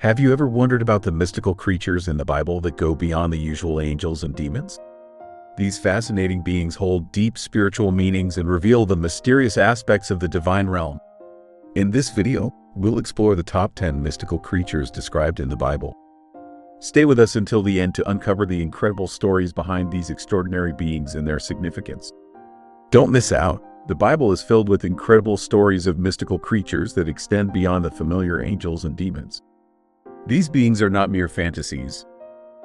Have you ever wondered about the mystical creatures in the Bible that go beyond the usual angels and demons? These fascinating beings hold deep spiritual meanings and reveal the mysterious aspects of the divine realm. In this video, we'll explore the top 10 mystical creatures described in the Bible. Stay with us until the end to uncover the incredible stories behind these extraordinary beings and their significance. Don't miss out. The Bible is filled with incredible stories of mystical creatures that extend beyond the familiar angels and demons. These beings are not mere fantasies.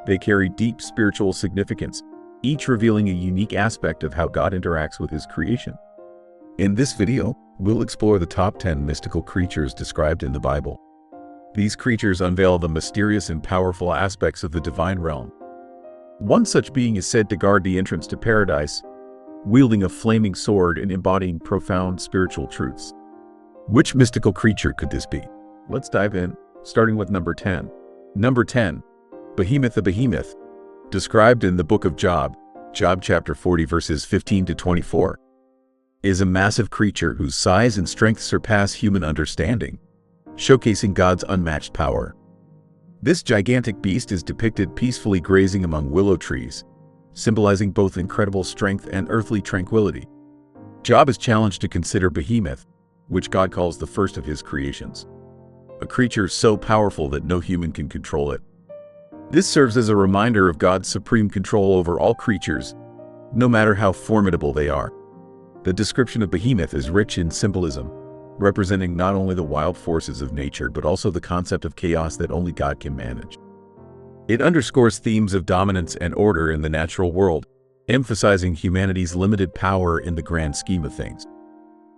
They carry deep spiritual significance, each revealing a unique aspect of how God interacts with His creation. In this video, we'll explore the top 10 mystical creatures described in the Bible. These creatures unveil the mysterious and powerful aspects of the divine realm. One such being is said to guard the entrance to paradise, wielding a flaming sword and embodying profound spiritual truths. Which mystical creature could this be? Let's dive in, starting with number 10. Number 10. Behemoth. The Behemoth, described in the book of Job, Job chapter 40 verses 15 to 24, is a massive creature whose size and strength surpass human understanding, showcasing God's unmatched power. This gigantic beast is depicted peacefully grazing among willow trees, symbolizing both incredible strength and earthly tranquility. Job is challenged to consider Behemoth, which God calls the first of His creations, a creature so powerful that no human can control it. This serves as a reminder of God's supreme control over all creatures, no matter how formidable they are. The description of Behemoth is rich in symbolism, representing not only the wild forces of nature but also the concept of chaos that only God can manage. It underscores themes of dominance and order in the natural world, emphasizing humanity's limited power in the grand scheme of things.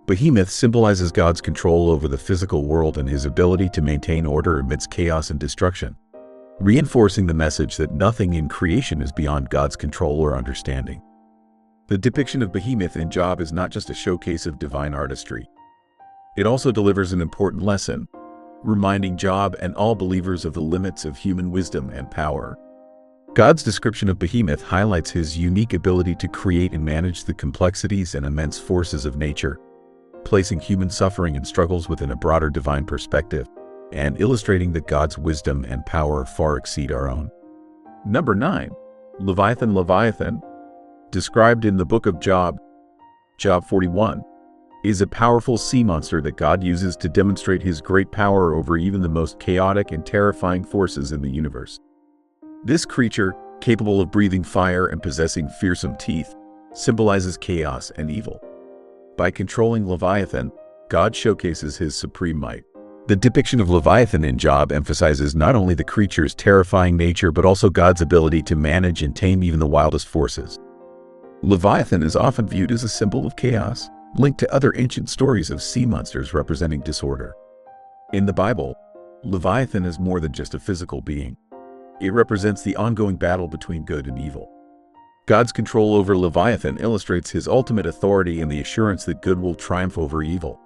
Behemoth symbolizes God's control over the physical world and His ability to maintain order amidst chaos and destruction, reinforcing the message that nothing in creation is beyond God's control or understanding. The depiction of Behemoth in Job is not just a showcase of divine artistry. It also delivers an important lesson, reminding Job and all believers of the limits of human wisdom and power. God's description of Behemoth highlights His unique ability to create and manage the complexities and immense forces of nature, placing human suffering and struggles within a broader divine perspective, and illustrating that God's wisdom and power far exceed our own. Number 9. Leviathan. Leviathan, described in the book of Job, Job 41, is a powerful sea monster that God uses to demonstrate His great power over even the most chaotic and terrifying forces in the universe. This creature, capable of breathing fire and possessing fearsome teeth, symbolizes chaos and evil. By controlling Leviathan, God showcases His supreme might. The depiction of Leviathan in Job emphasizes not only the creature's terrifying nature but also God's ability to manage and tame even the wildest forces. Leviathan is often viewed as a symbol of chaos, linked to other ancient stories of sea monsters representing disorder. In the Bible, Leviathan is more than just a physical being. It represents the ongoing battle between good and evil. God's control over Leviathan illustrates His ultimate authority and the assurance that good will triumph over evil.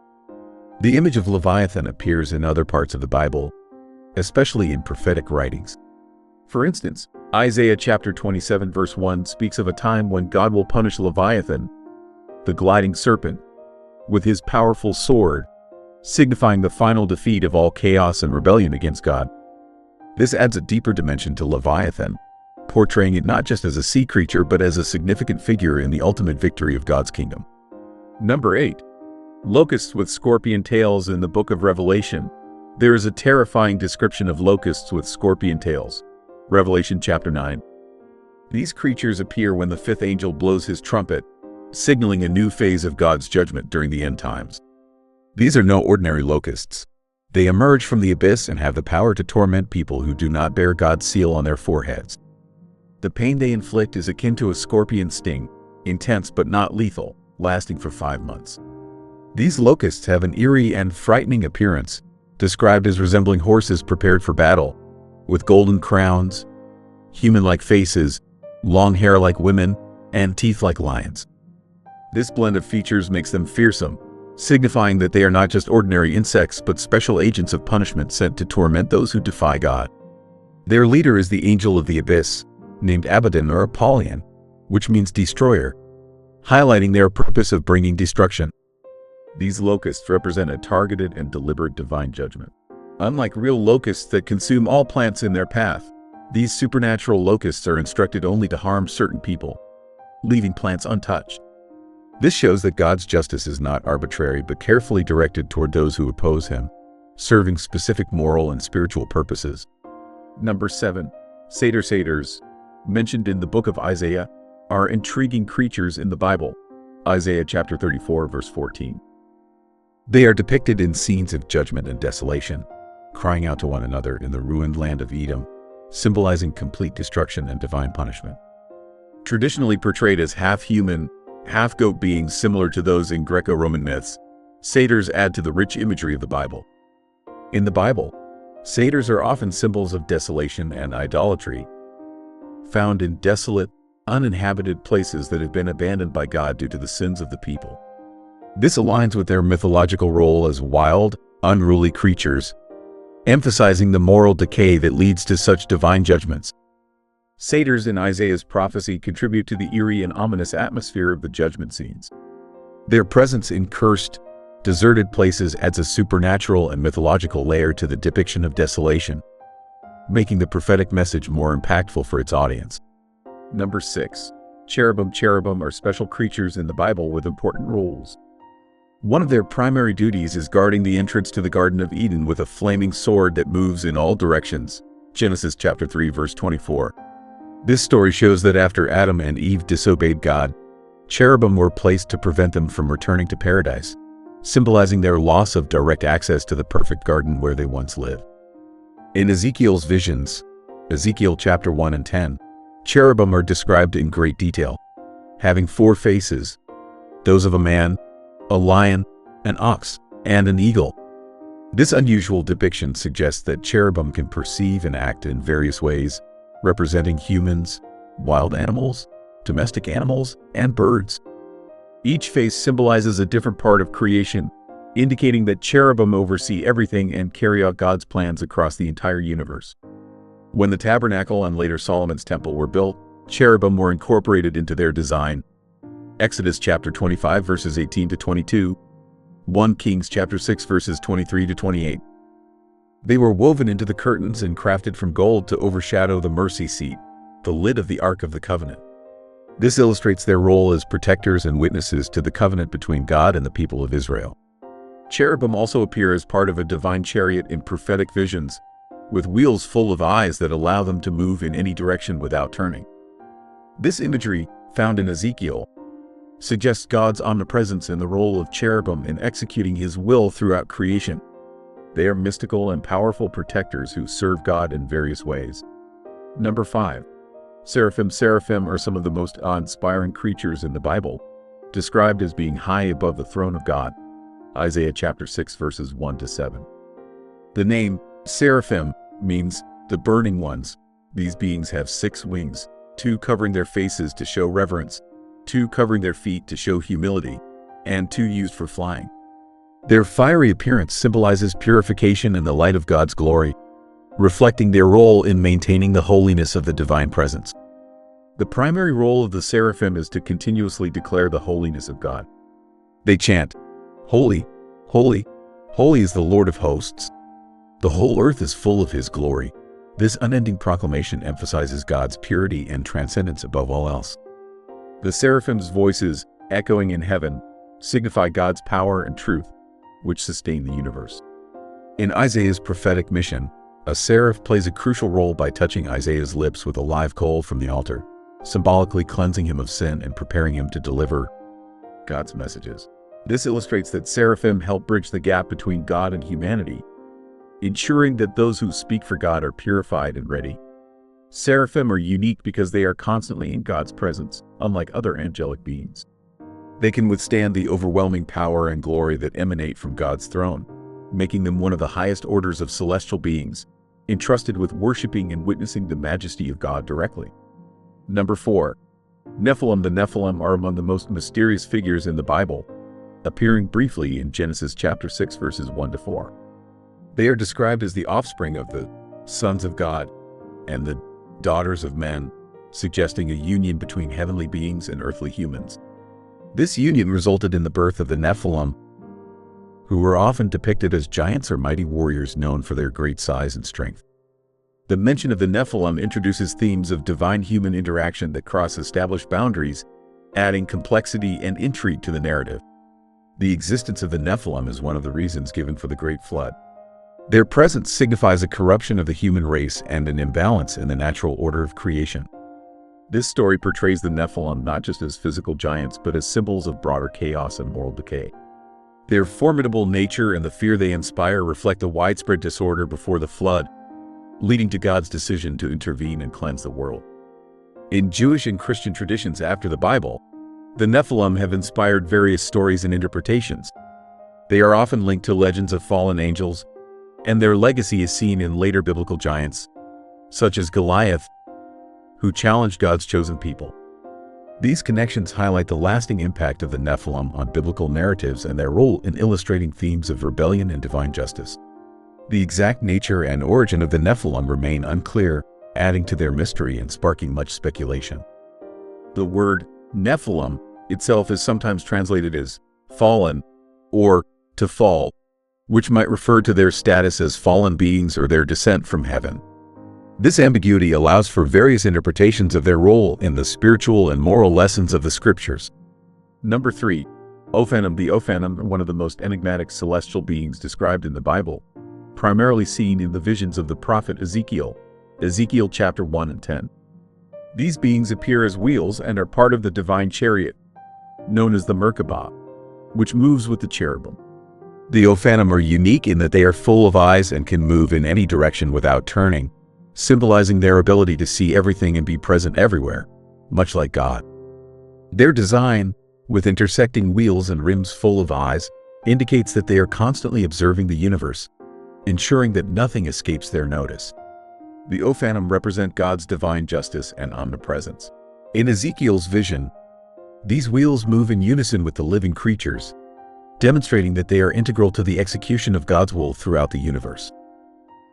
The image of Leviathan appears in other parts of the Bible, especially in prophetic writings. For instance, Isaiah chapter 27 verse 1 speaks of a time when God will punish Leviathan, the gliding serpent, with His powerful sword, signifying the final defeat of all chaos and rebellion against God. This adds a deeper dimension to Leviathan, portraying it not just as a sea creature but as a significant figure in the ultimate victory of God's kingdom. Number 8. Locusts with scorpion tails. In the book of Revelation, there is a terrifying description of locusts with scorpion tails. Revelation chapter 9. These creatures appear when the fifth angel blows his trumpet, signaling a new phase of God's judgment during the end times. These are no ordinary locusts. They emerge from the abyss and have the power to torment people who do not bear God's seal on their foreheads. The pain they inflict is akin to a scorpion sting, intense but not lethal, lasting for 5 months. These locusts have an eerie and frightening appearance, described as resembling horses prepared for battle, with golden crowns, human-like faces, long hair like women, and teeth like lions. This blend of features makes them fearsome, signifying that they are not just ordinary insects but special agents of punishment sent to torment those who defy God. Their leader is the angel of the abyss, named Abaddon or Apollyon, which means destroyer, highlighting their purpose of bringing destruction. These locusts represent a targeted and deliberate divine judgment. Unlike real locusts that consume all plants in their path, these supernatural locusts are instructed only to harm certain people, leaving plants untouched. This shows that God's justice is not arbitrary but carefully directed toward those who oppose him, serving specific moral and spiritual purposes. Number 7. Satyrs, mentioned in the book of Isaiah, are intriguing creatures in the Bible. Isaiah chapter 34, verse 14. They are depicted in scenes of judgment and desolation, crying out to one another in the ruined land of Edom, symbolizing complete destruction and divine punishment. Traditionally portrayed as half-human, half-goat beings similar to those in Greco-Roman myths, satyrs add to the rich imagery of the Bible. In the Bible, satyrs are often symbols of desolation and idolatry, found in desolate, uninhabited places that have been abandoned by God due to the sins of the people. This aligns with their mythological role as wild, unruly creatures, emphasizing the moral decay that leads to such divine judgments. Satyrs in Isaiah's prophecy contribute to the eerie and ominous atmosphere of the judgment scenes. Their presence in cursed, deserted places adds a supernatural and mythological layer to the depiction of desolation, making the prophetic message more impactful for its audience. Number 6. Cherubim are special creatures in the Bible with important roles. One of their primary duties is guarding the entrance to the Garden of Eden with a flaming sword that moves in all directions. Genesis chapter 3, verse 24. This story shows that after Adam and Eve disobeyed God, cherubim were placed to prevent them from returning to paradise, symbolizing their loss of direct access to the perfect garden where they once lived. In Ezekiel's visions, Ezekiel chapter 1 and 10, cherubim are described in great detail, having 4 faces, those of a man, a lion, an ox, and an eagle. This unusual depiction suggests that cherubim can perceive and act in various ways, representing humans, wild animals, domestic animals, and birds. Each face symbolizes a different part of creation, indicating that cherubim oversee everything and carry out God's plans across the entire universe. When the tabernacle and later Solomon's temple were built, cherubim were incorporated into their design. Exodus chapter 25 verses 18 to 22, 1 Kings chapter 6 verses 23 to 28. They were woven into the curtains and crafted from gold to overshadow the mercy seat, the lid of the Ark of the Covenant. This illustrates their role as protectors and witnesses to the covenant between God and the people of Israel. Cherubim also appear as part of a divine chariot in prophetic visions, with wheels full of eyes that allow them to move in any direction without turning. This imagery, found in Ezekiel, suggests God's omnipresence and the role of cherubim in executing his will throughout creation. They are mystical and powerful protectors who serve God in various ways. Number 5. Seraphim are some of the most awe-inspiring creatures in the Bible, described as being high above the throne of God. Isaiah chapter 6 verses 1 to 7. The name Seraphim means the burning ones. These beings have 6 wings, 2 covering their faces to show reverence, 2 covering their feet to show humility, and 2 used for flying. Their fiery appearance symbolizes purification and the light of God's glory, reflecting their role in maintaining the holiness of the divine presence. The primary role of the seraphim is to continuously declare the holiness of God. They chant, "Holy, holy, holy is the Lord of hosts. The whole earth is full of his glory." This unending proclamation emphasizes God's purity and transcendence above all else. The seraphim's voices, echoing in heaven, signify God's power and truth, which sustain the universe. In Isaiah's prophetic mission, a seraph plays a crucial role by touching Isaiah's lips with a live coal from the altar, symbolically cleansing him of sin and preparing him to deliver God's messages. This illustrates that seraphim help bridge the gap between God and humanity, ensuring that those who speak for God are purified and ready. Seraphim are unique because they are constantly in God's presence, unlike other angelic beings. They can withstand the overwhelming power and glory that emanate from God's throne, making them one of the highest orders of celestial beings, entrusted with worshiping and witnessing the majesty of God directly. Number 4. Nephilim. The Nephilim are among the most mysterious figures in the Bible, appearing briefly in Genesis chapter 6 verses 1 to 4. They are described as the offspring of the sons of God and the daughters of men, suggesting a union between heavenly beings and earthly humans. This union resulted in the birth of the Nephilim, who were often depicted as giants or mighty warriors known for their great size and strength. The mention of the Nephilim introduces themes of divine-human interaction that cross established boundaries, adding complexity and intrigue to the narrative. The existence of the Nephilim is one of the reasons given for the Great Flood. Their presence signifies a corruption of the human race and an imbalance in the natural order of creation. This story portrays the Nephilim not just as physical giants, but as symbols of broader chaos and moral decay. Their formidable nature and the fear they inspire reflect a widespread disorder before the flood, leading to God's decision to intervene and cleanse the world. In Jewish and Christian traditions after the Bible, the Nephilim have inspired various stories and interpretations. They are often linked to legends of fallen angels, and their legacy is seen in later biblical giants, such as Goliath, who challenged God's chosen people. These connections highlight the lasting impact of the Nephilim on biblical narratives and their role in illustrating themes of rebellion and divine justice. The exact nature and origin of the Nephilim remain unclear, adding to their mystery and sparking much speculation. The word Nephilim itself is sometimes translated as fallen or to fall, which might refer to their status as fallen beings or their descent from heaven. This ambiguity allows for various interpretations of their role in the spiritual and moral lessons of the scriptures. Number 3. Ofanim. The Ofanim are one of the most enigmatic celestial beings described in the Bible, primarily seen in the visions of the prophet Ezekiel, Ezekiel chapter 1 and 10. These beings appear as wheels and are part of the divine chariot, known as the Merkabah, which moves with the cherubim. The Ofanim are unique in that they are full of eyes and can move in any direction without turning, symbolizing their ability to see everything and be present everywhere, much like God. Their design, with intersecting wheels and rims full of eyes, indicates that they are constantly observing the universe, ensuring that nothing escapes their notice. The Ofanim represent God's divine justice and omnipresence. In Ezekiel's vision, these wheels move in unison with the living creatures, demonstrating that they are integral to the execution of God's will throughout the universe.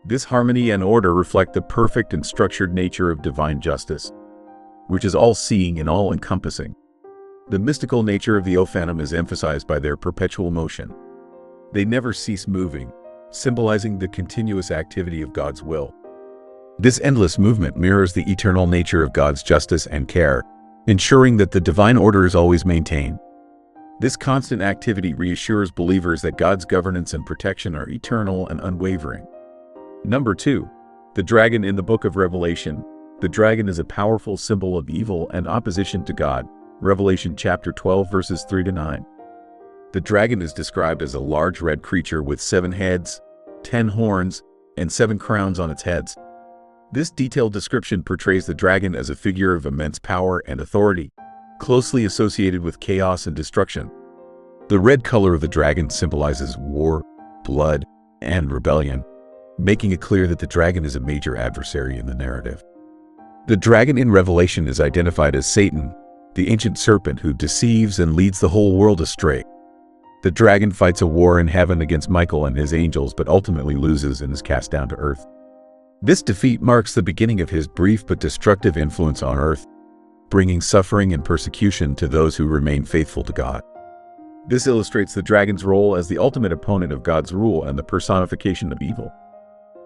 This harmony and order reflect the perfect and structured nature of divine justice, which is all-seeing and all-encompassing. The mystical nature of the Ofanim is emphasized by their perpetual motion. They never cease moving, symbolizing the continuous activity of God's will. This endless movement mirrors the eternal nature of God's justice and care, ensuring that the divine order is always maintained. This constant activity reassures believers that God's governance and protection are eternal and unwavering. Number 2. The dragon. In the book of Revelation, the dragon is a powerful symbol of evil and opposition to God. Revelation chapter 12 verses 3 to 9. The dragon is described as a large red creature with 7 heads, 10 horns, and 7 crowns on its heads. This detailed description portrays the dragon as a figure of immense power and authority, closely associated with chaos and destruction. The red color of the dragon symbolizes war, blood, and rebellion, making it clear that the dragon is a major adversary in the narrative. The dragon in Revelation is identified as Satan, the ancient serpent who deceives and leads the whole world astray. The dragon fights a war in heaven against Michael and his angels, but ultimately loses and is cast down to earth. This defeat marks the beginning of his brief but destructive influence on earth, bringing suffering and persecution to those who remain faithful to God. This illustrates the dragon's role as the ultimate opponent of God's rule and the personification of evil.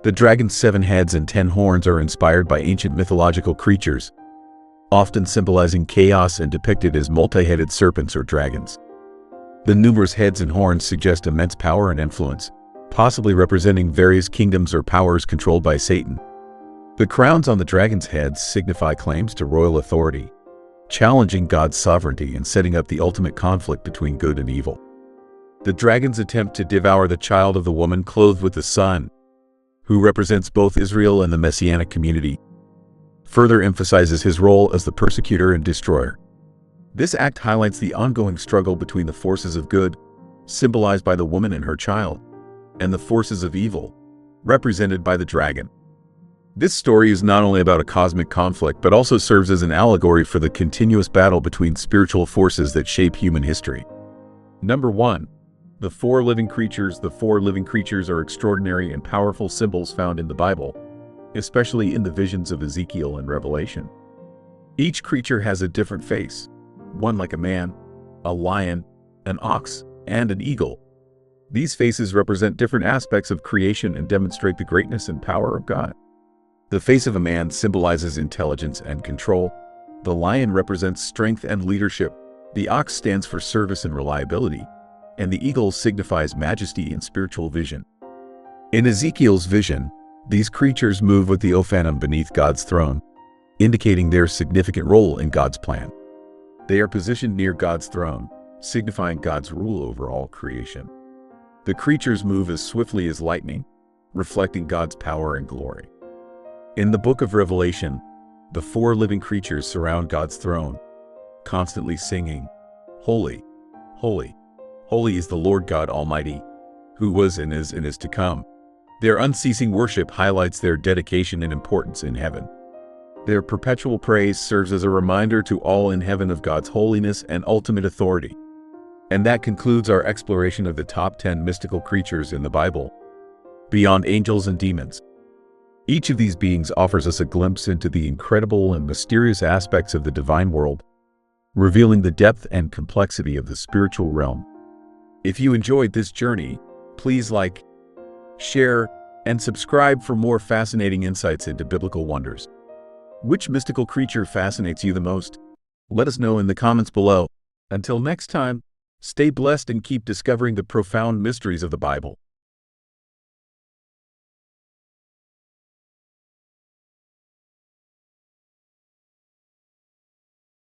The dragon's 7 heads and 10 horns are inspired by ancient mythological creatures, often symbolizing chaos and depicted as multi-headed serpents or dragons. The numerous heads and horns suggest immense power and influence, possibly representing various kingdoms or powers controlled by Satan. The crowns on the dragon's heads signify claims to royal authority, challenging God's sovereignty and setting up the ultimate conflict between good and evil. The dragon's attempt to devour the child of the woman clothed with the sun, who represents both Israel and the Messianic community, further emphasizes his role as the persecutor and destroyer. This act highlights the ongoing struggle between the forces of good, symbolized by the woman and her child, and the forces of evil, represented by the dragon. This story is not only about a cosmic conflict, but also serves as an allegory for the continuous battle between spiritual forces that shape human history. Number 1. The 4 living creatures. The 4 living creatures are extraordinary and powerful symbols found in the Bible, especially in the visions of Ezekiel and Revelation. Each creature has a different face, one like a man, a lion, an ox, and an eagle. These faces represent different aspects of creation and demonstrate the greatness and power of God. The face of a man symbolizes intelligence and control. The lion represents strength and leadership. The ox stands for service and reliability, and the eagle signifies majesty and spiritual vision. In Ezekiel's vision, these creatures move with the Ofanim beneath God's throne, indicating their significant role in God's plan. They are positioned near God's throne, signifying God's rule over all creation. The creatures move as swiftly as lightning, reflecting God's power and glory. In the book of Revelation, the four living creatures surround God's throne, constantly singing, "Holy, holy, holy is the Lord God Almighty, who was and is to come." Their unceasing worship highlights their dedication and importance in heaven. Their perpetual praise serves as a reminder to all in heaven of God's holiness and ultimate authority. And that concludes our exploration of the top 10 mystical creatures in the Bible, beyond angels and demons. Each of these beings offers us a glimpse into the incredible and mysterious aspects of the divine world, revealing the depth and complexity of the spiritual realm. If you enjoyed this journey, please like, share, and subscribe for more fascinating insights into biblical wonders. Which mystical creature fascinates you the most? Let us know in the comments below. Until next time, stay blessed and keep discovering the profound mysteries of the Bible.